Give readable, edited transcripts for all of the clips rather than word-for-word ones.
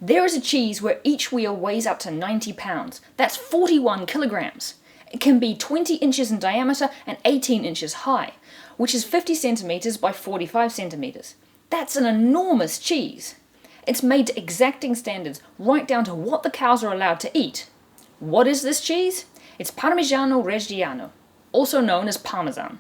There is a cheese where each wheel weighs up to 90 pounds. That's 41 kilograms. It can be 20 inches in diameter and 18 inches high, which is 50 centimeters by 45 centimeters. That's an enormous cheese. It's made to exacting standards, right down to what the cows are allowed to eat. What is this cheese? It's Parmigiano-Reggiano, also known as Parmesan.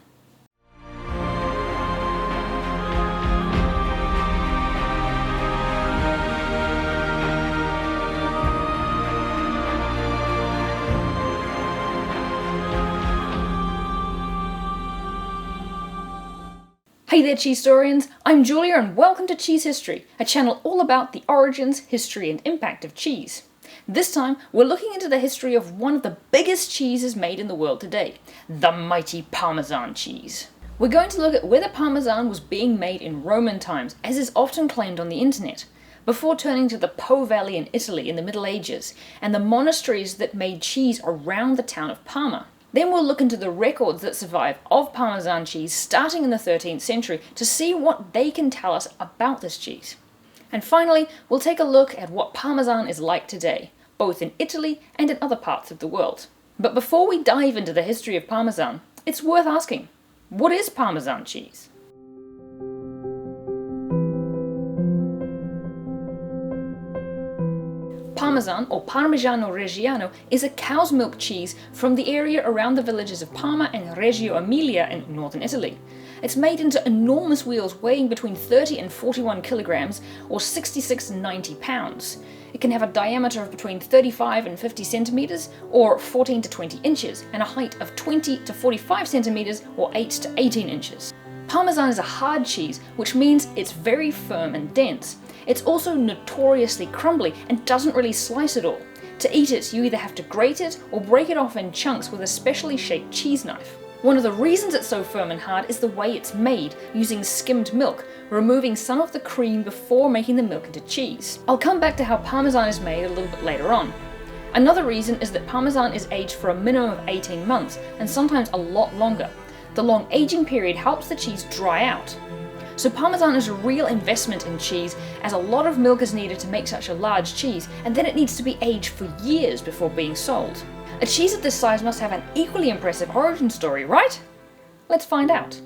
Hey there cheese historians, I'm Julia and welcome to Cheese History, a channel all about the origins, history and impact of cheese. This time we're looking into the history of one of the biggest cheeses made in the world today, the mighty Parmesan cheese. We're going to look at whether Parmesan was being made in Roman times, as is often claimed on the internet, before turning to the Po Valley in Italy in the Middle Ages, and the monasteries that made cheese around the town of Parma. Then we'll look into the records that survive of Parmesan cheese starting in the 13th century to see what they can tell us about this cheese. And finally, we'll take a look at what Parmesan is like today, both in Italy and in other parts of the world. But before we dive into the history of Parmesan, it's worth asking, what is Parmesan cheese? Parmesan, or Parmigiano-Reggiano, is a cow's milk cheese from the area around the villages of Parma and Reggio Emilia in northern Italy. It's made into enormous wheels weighing between 30 and 41 kilograms, or 66 and 90 pounds. It can have a diameter of between 35 and 50 centimeters, or 14 to 20 inches, and a height of 20 to 45 centimeters, or 8 to 18 inches. Parmesan is a hard cheese, which means it's very firm and dense. It's also notoriously crumbly and doesn't really slice at all. To eat it, you either have to grate it or break it off in chunks with a specially shaped cheese knife. One of the reasons it's so firm and hard is the way it's made, using skimmed milk, removing some of the cream before making the milk into cheese. I'll come back to how Parmesan is made a little bit later on. Another reason is that Parmesan is aged for a minimum of 18 months, and sometimes a lot longer. The long aging period helps the cheese dry out. So Parmesan is a real investment in cheese, as a lot of milk is needed to make such a large cheese, and then it needs to be aged for years before being sold. A cheese of this size must have an equally impressive origin story, right? Let's find out.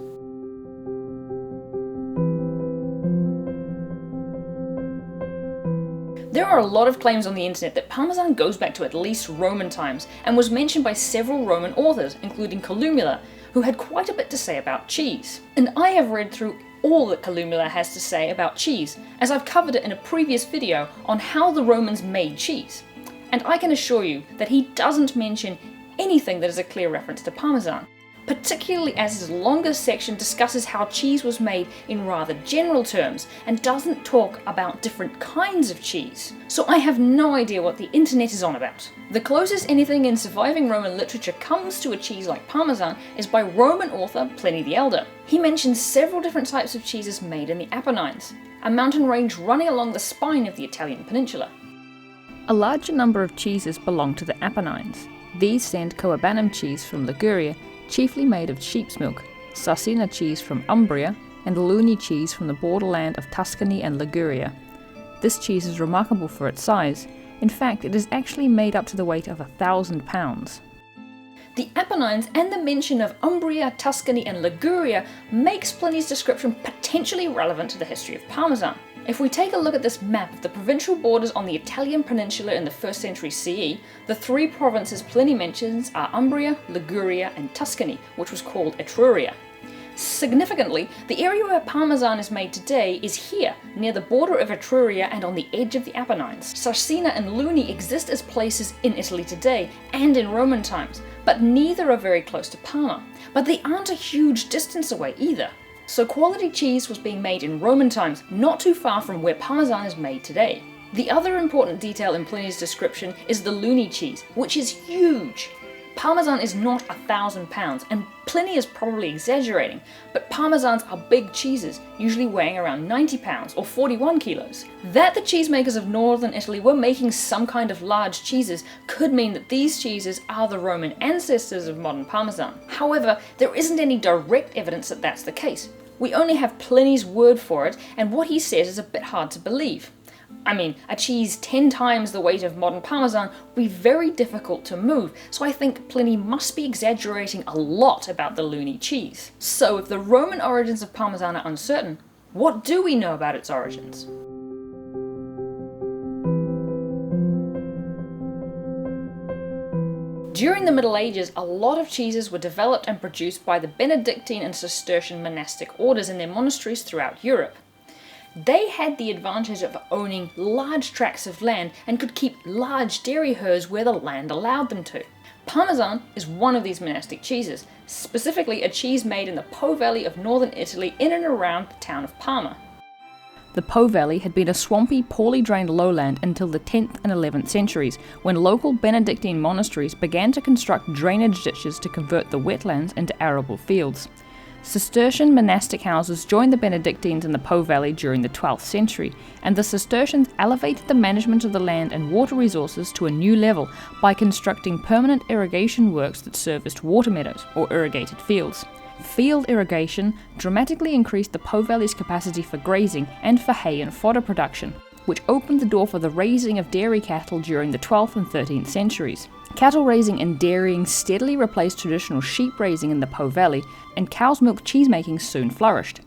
There are a lot of claims on the internet that Parmesan goes back to at least Roman times, and was mentioned by several Roman authors, including Columella, who had quite a bit to say about cheese. And I have read through all that Columella has to say about cheese, as I've covered it in a previous video on how the Romans made cheese. And I can assure you that he doesn't mention anything that is a clear reference to Parmesan, particularly as his longest section discusses how cheese was made in rather general terms and doesn't talk about different kinds of cheese. So I have no idea what the internet is on about. The closest anything in surviving Roman literature comes to a cheese like Parmesan is by Roman author Pliny the Elder. He mentions several different types of cheeses made in the Apennines, a mountain range running along the spine of the Italian peninsula. A larger number of cheeses belong to the Apennines. These send Coabanum cheese from Liguria, chiefly made of sheep's milk, Sarcina cheese from Umbria, and Luni cheese from the borderland of Tuscany and Liguria. This cheese is remarkable for its size. In fact, it is actually made up to the weight of 1,000 pounds. The Apennines and the mention of Umbria, Tuscany and Liguria makes Pliny's description potentially relevant to the history of Parmesan. If we take a look at this map of the provincial borders on the Italian peninsula in the 1st century CE, the three provinces Pliny mentions are Umbria, Liguria and Tuscany, which was called Etruria. Significantly, the area where Parmesan is made today is here, near the border of Etruria and on the edge of the Apennines. Sarcina and Luni exist as places in Italy today and in Roman times, but neither are very close to Parma. But they aren't a huge distance away either. So quality cheese was being made in Roman times, not too far from where Parmesan is made today. The other important detail in Pliny's description is the Luni cheese, which is huge. Parmesan is not 1,000 pounds, and Pliny is probably exaggerating, but Parmesans are big cheeses, usually weighing around 90 pounds or 41 kilos. That the cheesemakers of northern Italy were making some kind of large cheeses could mean that these cheeses are the Roman ancestors of modern Parmesan. However, there isn't any direct evidence that that's the case. We only have Pliny's word for it, and what he says is a bit hard to believe. I mean, a cheese 10 times the weight of modern Parmesan would be very difficult to move, so I think Pliny must be exaggerating a lot about the Luni cheese. So if the Roman origins of Parmesan are uncertain, what do we know about its origins? During the Middle Ages, a lot of cheeses were developed and produced by the Benedictine and Cistercian monastic orders in their monasteries throughout Europe. They had the advantage of owning large tracts of land and could keep large dairy herds where the land allowed them to. Parmesan is one of these monastic cheeses, specifically a cheese made in the Po Valley of northern Italy in and around the town of Parma. The Po Valley had been a swampy, poorly drained lowland until the 10th and 11th centuries, when local Benedictine monasteries began to construct drainage ditches to convert the wetlands into arable fields. Cistercian monastic houses joined the Benedictines in the Po Valley during the 12th century, and the Cistercians elevated the management of the land and water resources to a new level by constructing permanent irrigation works that serviced water meadows, or irrigated fields. Field irrigation dramatically increased the Po Valley's capacity for grazing and for hay and fodder production, which opened the door for the raising of dairy cattle during the 12th and 13th centuries. Cattle raising and dairying steadily replaced traditional sheep raising in the Po Valley, and cow's milk cheesemaking soon flourished.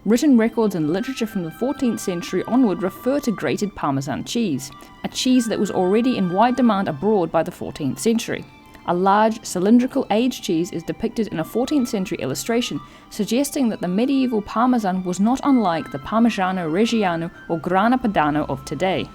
Written records and literature from the 14th century onward refer to grated Parmesan cheese, a cheese that was already in wide demand abroad by the 14th century. A large, cylindrical aged cheese is depicted in a 14th century illustration, suggesting that the medieval Parmesan was not unlike the Parmigiano-Reggiano or Grana Padano of today.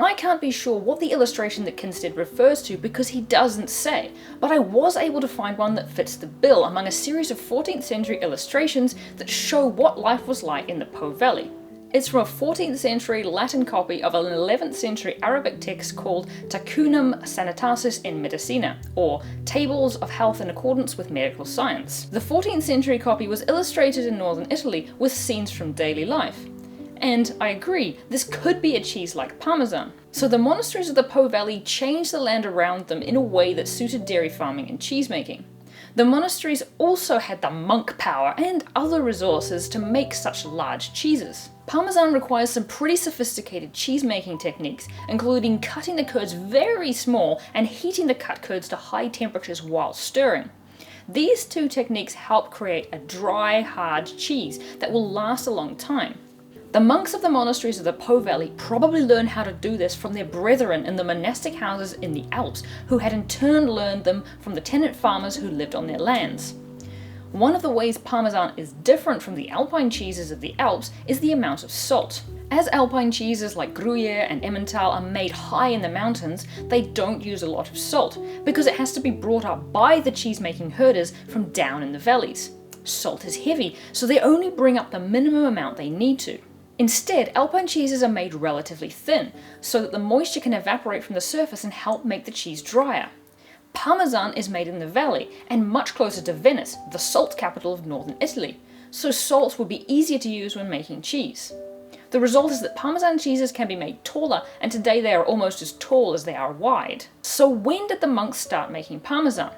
I can't be sure what the illustration that Kinstead refers to because he doesn't say, but I was able to find one that fits the bill among a series of 14th century illustrations that show what life was like in the Po Valley. It's from a 14th century Latin copy of an 11th century Arabic text called Tacunum Sanitatis in Medicina, or Tables of Health in Accordance with Medical Science. The 14th century copy was illustrated in northern Italy with scenes from daily life. And I agree, this could be a cheese like Parmesan. So the monasteries of the Po Valley changed the land around them in a way that suited dairy farming and cheesemaking. The monasteries also had the monk power and other resources to make such large cheeses. Parmesan requires some pretty sophisticated cheesemaking techniques, including cutting the curds very small and heating the cut curds to high temperatures while stirring. These two techniques help create a dry, hard cheese that will last a long time. The monks of the monasteries of the Po Valley probably learned how to do this from their brethren in the monastic houses in the Alps, who had in turn learned them from the tenant farmers who lived on their lands. One of the ways Parmesan is different from the Alpine cheeses of the Alps is the amount of salt. As Alpine cheeses like Gruyere and Emmental are made high in the mountains, they don't use a lot of salt, because it has to be brought up by the cheesemaking herders from down in the valleys. Salt is heavy, so they only bring up the minimum amount they need to. Instead, Alpine cheeses are made relatively thin, so that the moisture can evaporate from the surface and help make the cheese drier. Parmesan is made in the valley, and much closer to Venice, the salt capital of northern Italy, so salt would be easier to use when making cheese. The result is that Parmesan cheeses can be made taller, and today they are almost as tall as they are wide. So when did the monks start making Parmesan?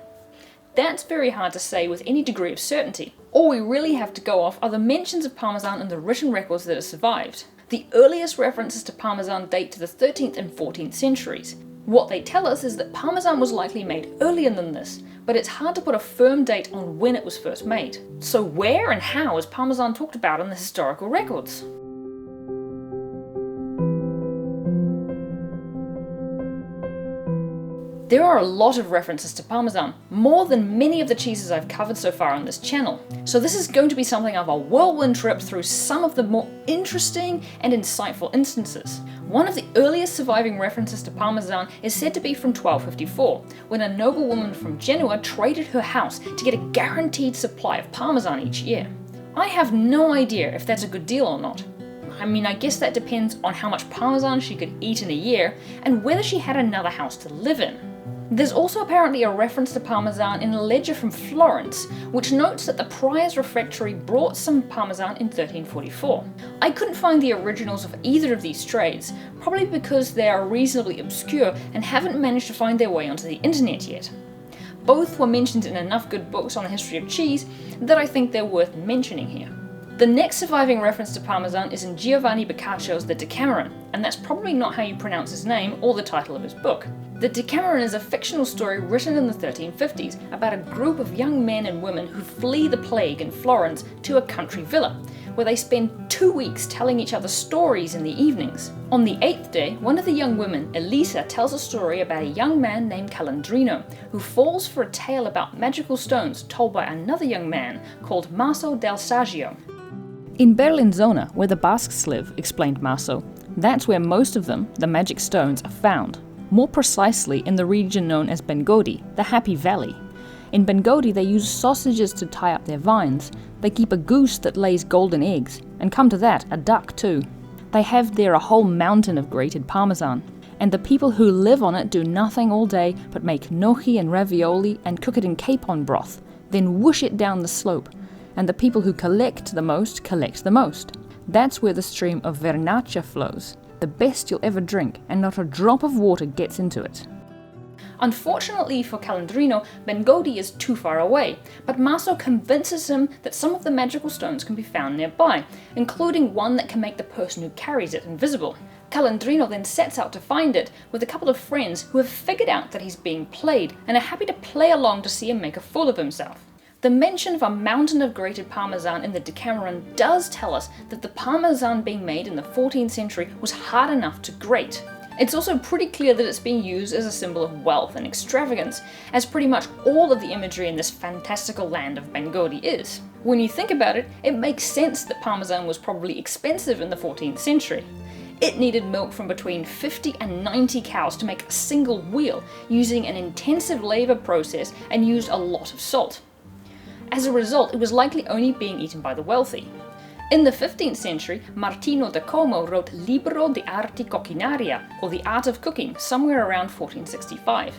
That's very hard to say with any degree of certainty. All we really have to go off are the mentions of Parmesan in the written records that have survived. The earliest references to Parmesan date to the 13th and 14th centuries. What they tell us is that Parmesan was likely made earlier than this, but it's hard to put a firm date on when it was first made. So where and how is Parmesan talked about in the historical records? There are a lot of references to Parmesan, more than many of the cheeses I've covered so far on this channel. So this is going to be something of a whirlwind trip through some of the more interesting and insightful instances. One of the earliest surviving references to Parmesan is said to be from 1254, when a noblewoman from Genoa traded her house to get a guaranteed supply of Parmesan each year. I have no idea if that's a good deal or not. I mean, I guess that depends on how much Parmesan she could eat in a year and whether she had another house to live in. There's also apparently a reference to Parmesan in a ledger from Florence, which notes that the Prior's Refectory brought some Parmesan in 1344. I couldn't find the originals of either of these trades, probably because they are reasonably obscure and haven't managed to find their way onto the internet yet. Both were mentioned in enough good books on the history of cheese that I think they're worth mentioning here. The next surviving reference to Parmesan is in Giovanni Boccaccio's The Decameron, and that's probably not how you pronounce his name or the title of his book. The Decameron is a fictional story written in the 1350s about a group of young men and women who flee the plague in Florence to a country villa, where they spend 2 weeks telling each other stories in the evenings. On the 8th day, one of the young women, Elisa, tells a story about a young man named Calandrino, who falls for a tale about magical stones told by another young man called Maso del Saggio. In Berlinzona, where the Basques live, explained Maso, that's where most of them, the magic stones, are found. More precisely in the region known as Bengodi, the Happy Valley. In Bengodi they use sausages to tie up their vines, they keep a goose that lays golden eggs, and come to that, a duck too. They have there a whole mountain of grated Parmesan, and the people who live on it do nothing all day but make gnocchi and ravioli and cook it in capon broth, then whoosh it down the slope, and the people who collect the most collect the most. That's where the stream of Vernaccia flows, the best you'll ever drink, and not a drop of water gets into it. Unfortunately for Calandrino, Bengodi is too far away, but Maso convinces him that some of the magical stones can be found nearby, including one that can make the person who carries it invisible. Calandrino then sets out to find it with a couple of friends who have figured out that he's being played and are happy to play along to see him make a fool of himself. The mention of a mountain of grated Parmesan in the Decameron does tell us that the Parmesan being made in the 14th century was hard enough to grate. It's also pretty clear that it's being used as a symbol of wealth and extravagance, as pretty much all of the imagery in this fantastical land of Bengodi is. When you think about it, it makes sense that Parmesan was probably expensive in the 14th century. It needed milk from between 50 and 90 cows to make a single wheel, using an intensive labour process and used a lot of salt. As a result, it was likely only being eaten by the wealthy. In the 15th century, Martino da Como wrote Libro di Arti Coquinaria, or The Art of Cooking, somewhere around 1465.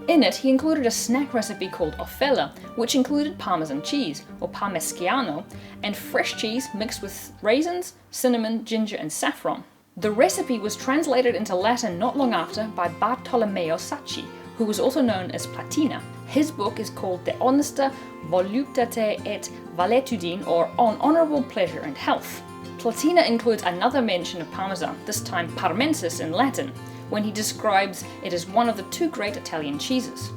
In it, he included a snack recipe called Ofella, which included Parmesan cheese, or Parmigiano, and fresh cheese mixed with raisins, cinnamon, ginger, and saffron. The recipe was translated into Latin not long after by Bartolomeo Sacchi, who was also known as Platina. His book is called De Honesta Voluptate et Valetudine, or On Honourable Pleasure and Health. Platina includes another mention of Parmesan, this time Parmensis in Latin, when he describes it as one of the two great Italian cheeses.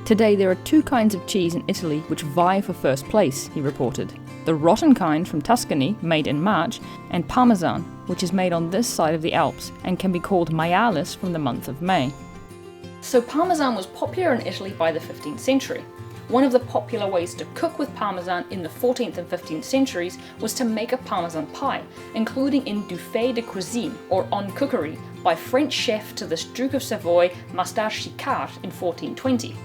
Today there are two kinds of cheese in Italy which vie for first place, he reported. The rotten kind from Tuscany, made in March, and Parmesan, which is made on this side of the Alps and can be called Maialis from the month of May. So Parmesan was popular in Italy by the 15th century. One of the popular ways to cook with Parmesan in the 14th and 15th centuries was to make a Parmesan pie, including in Du Fait de Cuisine, or On Cookery, by French chef to the Duke of Savoy, Master Chicard, in 1420.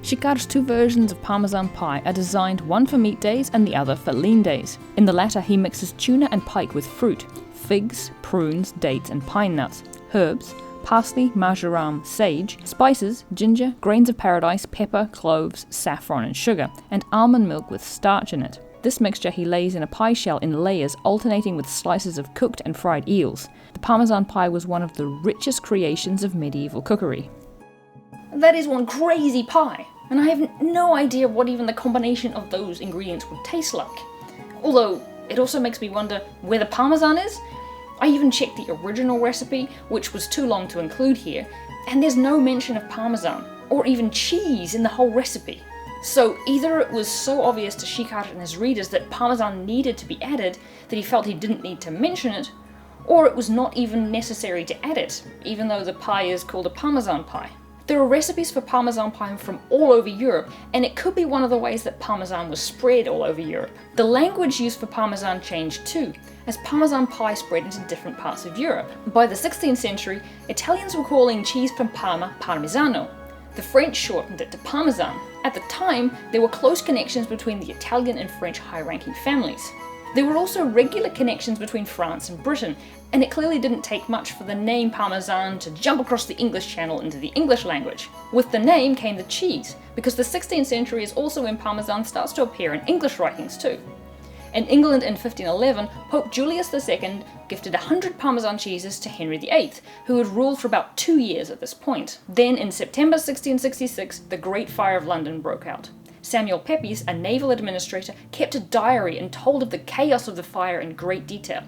Chicard's two versions of Parmesan pie are designed, one for meat days and the other for lean days. In the latter, he mixes tuna and pike with fruit, figs, prunes, dates and pine nuts, herbs, parsley, marjoram, sage, spices, ginger, grains of paradise, pepper, cloves, saffron and sugar, and almond milk with starch in it. This mixture he lays in a pie shell in layers, alternating with slices of cooked and fried eels. The Parmesan pie was one of the richest creations of medieval cookery. That is one crazy pie, and I have no idea what even the combination of those ingredients would taste like. Although, it also makes me wonder where the Parmesan is. I even checked the original recipe, which was too long to include here, and there's no mention of Parmesan, or even cheese in the whole recipe. So either it was so obvious to Chicard and his readers that Parmesan needed to be added that he felt he didn't need to mention it, or it was not even necessary to add it, even though the pie is called a Parmesan pie. There are recipes for Parmesan pie from all over Europe, and it could be one of the ways that Parmesan was spread all over Europe. The language used for Parmesan changed too, as Parmesan pie spread into different parts of Europe. By the 16th century, Italians were calling cheese from Parma Parmigiano. The French shortened it to Parmesan. At the time, there were close connections between the Italian and French high-ranking families. There were also regular connections between France and Britain, and it clearly didn't take much for the name Parmesan to jump across the English Channel into the English language. With the name came the cheese, because the 16th century is also when Parmesan starts to appear in English writings too. In England in 1511, Pope Julius II gifted 100 Parmesan cheeses to Henry VIII, who had ruled for about 2 years at this point. Then in September 1666, the Great Fire of London broke out. Samuel Pepys, a naval administrator, kept a diary and told of the chaos of the fire in great detail.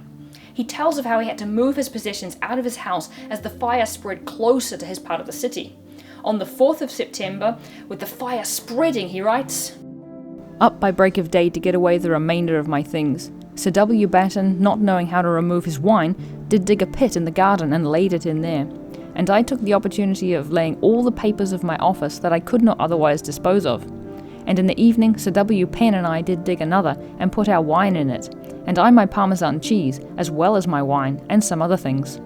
He tells of how he had to move his possessions out of his house as the fire spread closer to his part of the city. On the 4th of September, with the fire spreading, he writes, "Up by break of day to get away the remainder of my things. Sir W. Batten, not knowing how to remove his wine, did dig a pit in the garden and laid it in there. And I took the opportunity of laying all the papers of my office that I could not otherwise dispose of. And in the evening Sir W. Penn and I did dig another, and put our wine in it, and I my Parmesan cheese, as well as my wine, and some other things."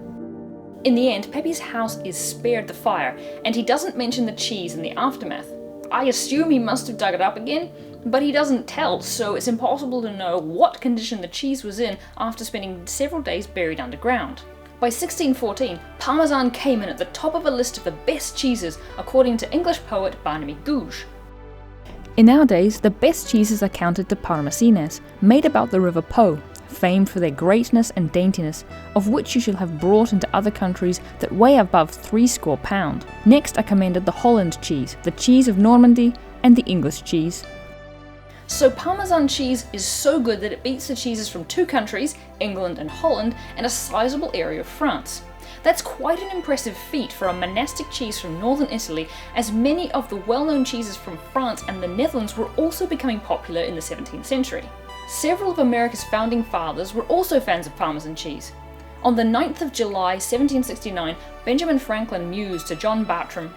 In the end, Pepys' house is spared the fire, and he doesn't mention the cheese in the aftermath. I assume he must have dug it up again, but he doesn't tell, so it's impossible to know what condition the cheese was in after spending several days buried underground. By 1614, Parmesan came in at the top of a list of the best cheeses, according to English poet Barnaby Googe. In our days, the best cheeses are counted to Parmesines, made about the river Po, famed for their greatness and daintiness, of which you shall have brought into other countries that weigh above 60 pounds. Next are commended the Holland cheese, the cheese of Normandy, and the English cheese. So Parmesan cheese is so good that it beats the cheeses from two countries, England and Holland, and a sizable area of France. That's quite an impressive feat for a monastic cheese from northern Italy, as many of the well-known cheeses from France and the Netherlands were also becoming popular in the 17th century. Several of America's founding fathers were also fans of Parmesan cheese. On the 9th of July 1769, Benjamin Franklin mused to John Bartram,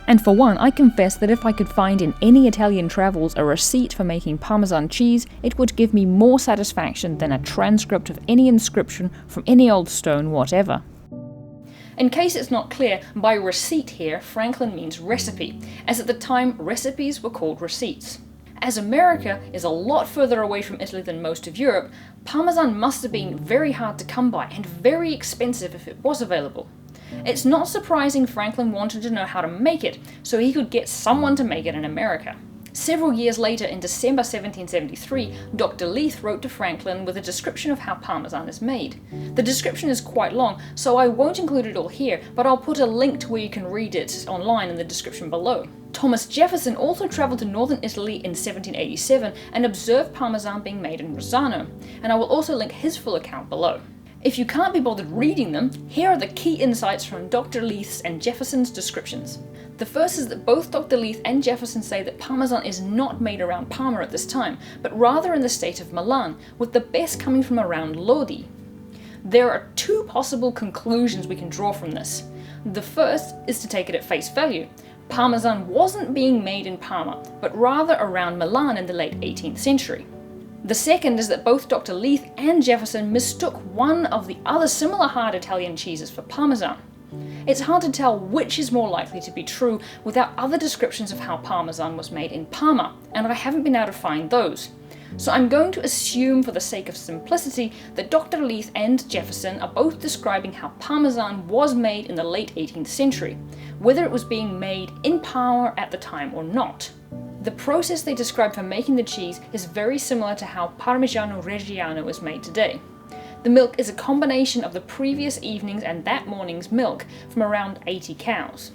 "And for one, I confess that if I could find in any Italian travels a receipt for making Parmesan cheese, it would give me more satisfaction than a transcript of any inscription from any old stone whatever." In case it's not clear, by receipt here, Franklin means recipe, as at the time recipes were called receipts. As America is a lot further away from Italy than most of Europe, Parmesan must have been very hard to come by and very expensive if it was available. It's not surprising Franklin wanted to know how to make it, so he could get someone to make it in America. Several years later, in December 1773, Dr. Leith wrote to Franklin with a description of how Parmesan is made. The description is quite long, so I won't include it all here, but I'll put a link to where you can read it online in the description below. Thomas Jefferson also travelled to northern Italy in 1787 and observed Parmesan being made in Rossano, and I will also link his full account below. If you can't be bothered reading them, here are the key insights from Dr. Leith's and Jefferson's descriptions. The first is that both Dr. Leith and Jefferson say that Parmesan is not made around Parma at this time, but rather in the state of Milan, with the best coming from around Lodi. There are two possible conclusions we can draw from this. The first is to take it at face value. Parmesan wasn't being made in Parma, but rather around Milan in the late 18th century. The second is that both Dr. Leith and Jefferson mistook one of the other similar hard Italian cheeses for Parmesan. It's hard to tell which is more likely to be true without other descriptions of how Parmesan was made in Parma, and I haven't been able to find those. So I'm going to assume, for the sake of simplicity, that Dr. Leith and Jefferson are both describing how Parmesan was made in the late 18th century, whether it was being made in Parma at the time or not. The process they describe for making the cheese is very similar to how Parmigiano-Reggiano is made today. The milk is a combination of the previous evening's and that morning's milk from around 80 cows.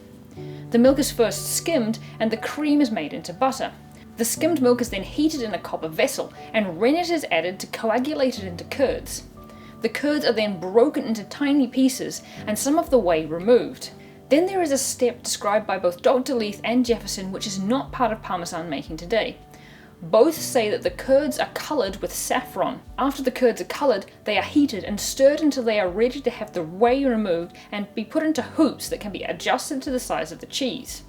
The milk is first skimmed and the cream is made into butter. The skimmed milk is then heated in a copper vessel and rennet is added to coagulate it into curds. The curds are then broken into tiny pieces and some of the whey removed. Then there is a step described by both Dr. Leith and Jefferson which is not part of Parmesan making today. Both say that the curds are coloured with saffron. After the curds are coloured, they are heated and stirred until they are ready to have the whey removed and be put into hoops that can be adjusted to the size of the cheese.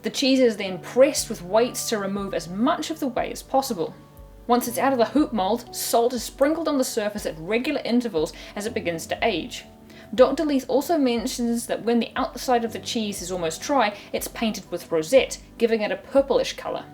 The cheese is then pressed with weights to remove as much of the whey as possible. Once it's out of the hoop mould, salt is sprinkled on the surface at regular intervals as it begins to age. Dr. Leith also mentions that when the outside of the cheese is almost dry, it's painted with rosette, giving it a purplish colour.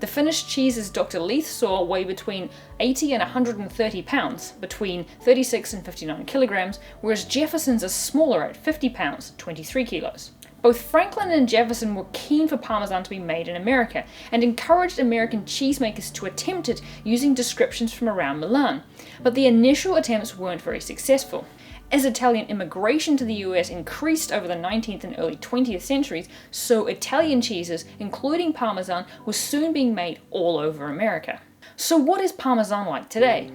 The finished cheeses Dr. Leith saw weigh between 80 and 130 pounds, between 36 and 59 kilograms, whereas Jefferson's are smaller at 50 pounds, 23 kilos. Both Franklin and Jefferson were keen for Parmesan to be made in America, and encouraged American cheesemakers to attempt it using descriptions from around Milan, but the initial attempts weren't very successful. As Italian immigration to the US increased over the 19th and early 20th centuries, so Italian cheeses, including Parmesan, were soon being made all over America. So what is Parmesan like today?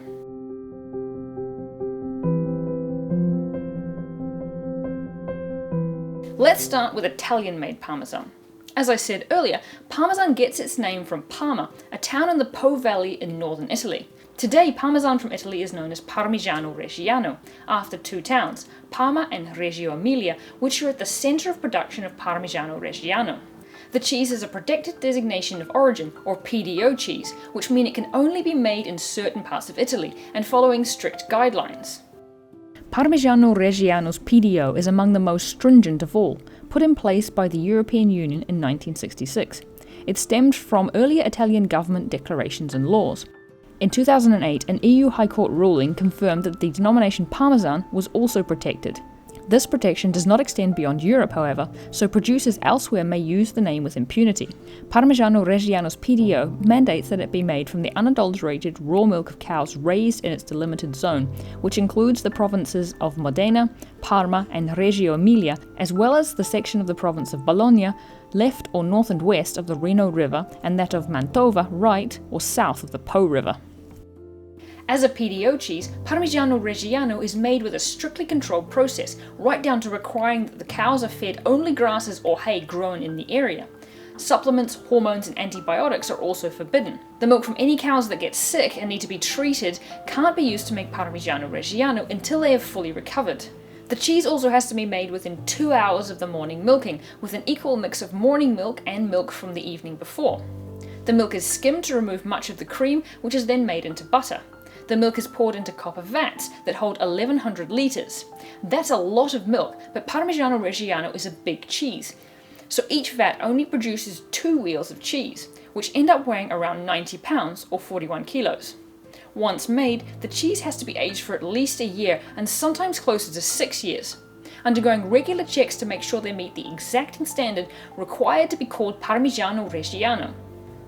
Let's start with Italian-made Parmesan. As I said earlier, Parmesan gets its name from Parma, a town in the Po Valley in northern Italy. Today, Parmesan from Italy is known as Parmigiano-Reggiano, after two towns, Parma and Reggio Emilia, which are at the centre of production of Parmigiano-Reggiano. The cheese is a protected designation of origin, or PDO cheese, which means it can only be made in certain parts of Italy, and following strict guidelines. Parmigiano-Reggiano's PDO is among the most stringent of all, put in place by the European Union in 1966. It stemmed from earlier Italian government declarations and laws. In 2008, an EU High Court ruling confirmed that the denomination Parmesan was also protected. This protection does not extend beyond Europe, however, so producers elsewhere may use the name with impunity. Parmigiano-Reggiano's PDO mandates that it be made from the unadulterated raw milk of cows raised in its delimited zone, which includes the provinces of Modena, Parma, and Reggio Emilia, as well as the section of the province of Bologna, left or north and west of the Reno River, and that of Mantova, right or south of the Po River. As a PDO cheese, Parmigiano-Reggiano is made with a strictly controlled process, right down to requiring that the cows are fed only grasses or hay grown in the area. Supplements, hormones, and antibiotics are also forbidden. The milk from any cows that get sick and need to be treated can't be used to make Parmigiano-Reggiano until they have fully recovered. The cheese also has to be made within 2 hours of the morning milking, with an equal mix of morning milk and milk from the evening before. The milk is skimmed to remove much of the cream, which is then made into butter. The milk is poured into copper vats that hold 1,100 litres. That's a lot of milk, but Parmigiano-Reggiano is a big cheese. So each vat only produces 2 wheels of cheese, which end up weighing around 90 pounds or 41 kilos. Once made, the cheese has to be aged for at least a year and sometimes closer to 6 years, undergoing regular checks to make sure they meet the exacting standard required to be called Parmigiano-Reggiano.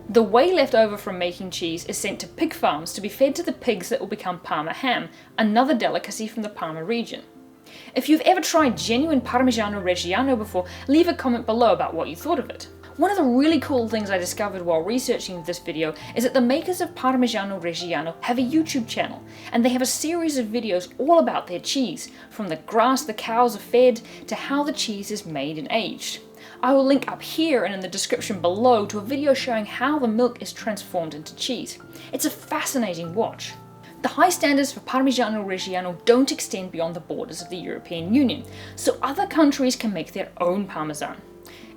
The whey left over from making cheese is sent to pig farms to be fed to the pigs that will become Parma ham, another delicacy from the Parma region. If you've ever tried genuine Parmigiano-Reggiano before, leave a comment below about what you thought of it. One of the really cool things I discovered while researching this video is that the makers of Parmigiano-Reggiano have a YouTube channel, and they have a series of videos all about their cheese, from the grass the cows are fed to how the cheese is made and aged. I will link up here and in the description below to a video showing how the milk is transformed into cheese. It's a fascinating watch. The high standards for Parmigiano-Reggiano don't extend beyond the borders of the European Union, so other countries can make their own Parmesan.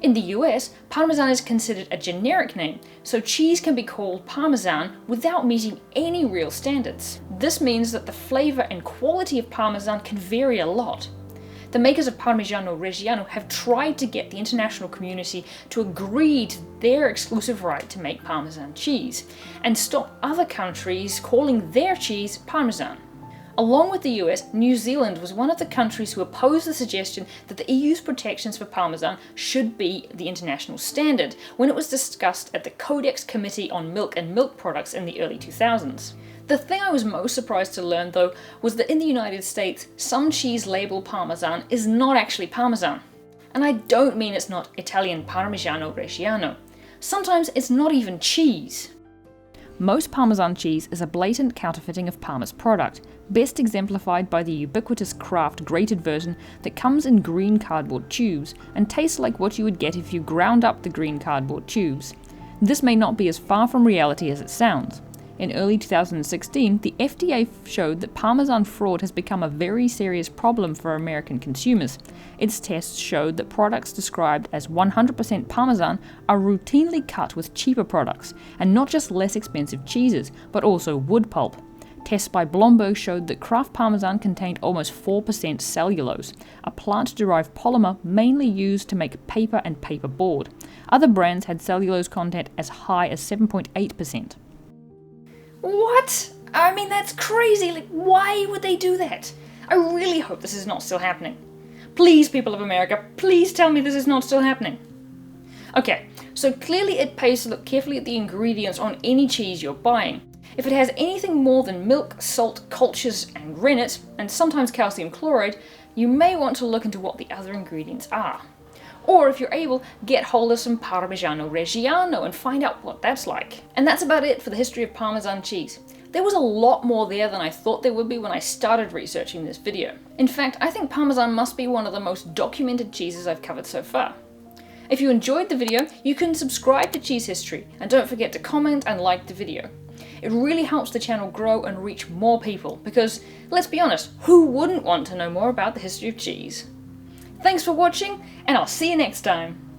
In the US, Parmesan is considered a generic name, so cheese can be called Parmesan without meeting any real standards. This means that the flavour and quality of Parmesan can vary a lot. The makers of Parmigiano-Reggiano have tried to get the international community to agree to their exclusive right to make Parmesan cheese, and stop other countries calling their cheese Parmesan. Along with the US, New Zealand was one of the countries who opposed the suggestion that the EU's protections for Parmesan should be the international standard when it was discussed at the Codex Committee on Milk and Milk Products in the early 2000s. The thing I was most surprised to learn, though, was that in the United States, some cheese labeled Parmesan is not actually Parmesan. And I don't mean it's not Italian Parmigiano-Reggiano. Sometimes it's not even cheese. Most Parmesan cheese is a blatant counterfeiting of Parma's product, best exemplified by the ubiquitous Kraft grated version that comes in green cardboard tubes and tastes like what you would get if you ground up the green cardboard tubes. This may not be as far from reality as it sounds. In early 2016, the FDA showed that Parmesan fraud has become a very serious problem for American consumers. Its tests showed that products described as 100% Parmesan are routinely cut with cheaper products, and not just less expensive cheeses, but also wood pulp. Tests by Blomberg showed that Kraft Parmesan contained almost 4% cellulose, a plant-derived polymer mainly used to make paper and paperboard. Other brands had cellulose content as high as 7.8%. What? I mean, that's crazy. Like, why would they do that? I really hope this is not still happening. Please, people of America, please tell me this is not still happening. Okay, so clearly it pays to look carefully at the ingredients on any cheese you're buying. If it has anything more than milk, salt, cultures, and rennet, and sometimes calcium chloride, you may want to look into what the other ingredients are. Or if you're able, get hold of some Parmigiano-Reggiano and find out what that's like. And that's about it for the history of Parmesan cheese. There was a lot more there than I thought there would be when I started researching this video. In fact, I think Parmesan must be one of the most documented cheeses I've covered so far. If you enjoyed the video, you can subscribe to Cheese History, and don't forget to comment and like the video. It really helps the channel grow and reach more people, because, let's be honest, who wouldn't want to know more about the history of cheese? Thanks for watching, and I'll see you next time!